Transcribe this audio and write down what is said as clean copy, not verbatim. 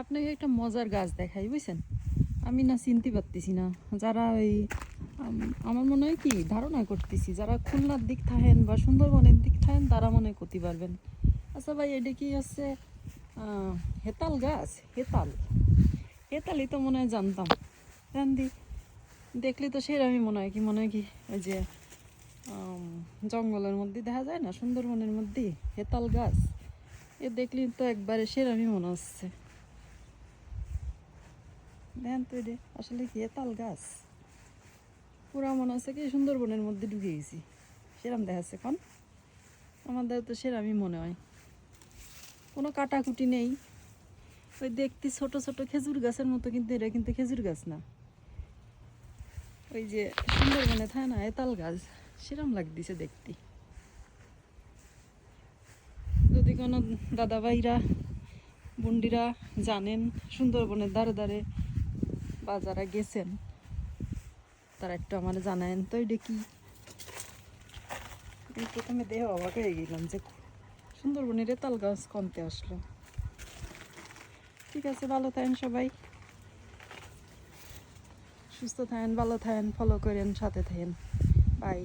আপনাকে একটা মজার গাছ দেখাই বুঝছেন। আমি না চিনতে পারতেছি না যারা ওই আমার মনে হয় কি ধারণা করতেছি যারা খুলনার দিক থাকেন বা সুন্দরবনের দিক থাকেন তারা মনে করতে পারবেন। আচ্ছা ভাই, এটা কি হচ্ছে হেতাল গাছ? হেতাল, হেতালই তো মনে হয় জানতাম। জানতি দেখলে তো সেরকমই মনে হয়। কি মনে হয় কি ওই যে জঙ্গলের মধ্যে দেখা যায় না, সুন্দরবনের মধ্যে হেতাল গাছ, এ দেখলি তো একবারে সেরকমই মনে হচ্ছে। দেখেন তো এটা আসলে কি হেতাল গাছ? পুরা মনে হচ্ছে কি সুন্দরবনের মধ্যে ঢুকে গেছি, সেরম দেখাচ্ছে। এখন আমাদের তো সেরমই মনে হয়, কোনো কাটাকুটি নেই। ওই দেখতে ছোট ছোট খেজুর গাছের মতো, কিন্তু এটা কিন্তু খেজুর গাছ না। ওই যে সুন্দরবনে থাকে না হেতাল গাছ, সেরম লাগতেছে দেখতে। যদি কোনো দাদাভাইরা বন্ডিরা জানেন সুন্দরবনের ধারে ধারে বা যারা গেছেন, তারা একটু আমার জানায়েন তো এটা কি। আমি প্রথমে দেহ অবাক হয়ে গেলাম যে সুন্দরবনের তাল গাছ কমতে আসলো। ঠিক আছে, ভালো থাকেন সবাই, সুস্থ থাকেন, ভালো থাকেন, ফলো করেন, সাথে থাকেন। বাই।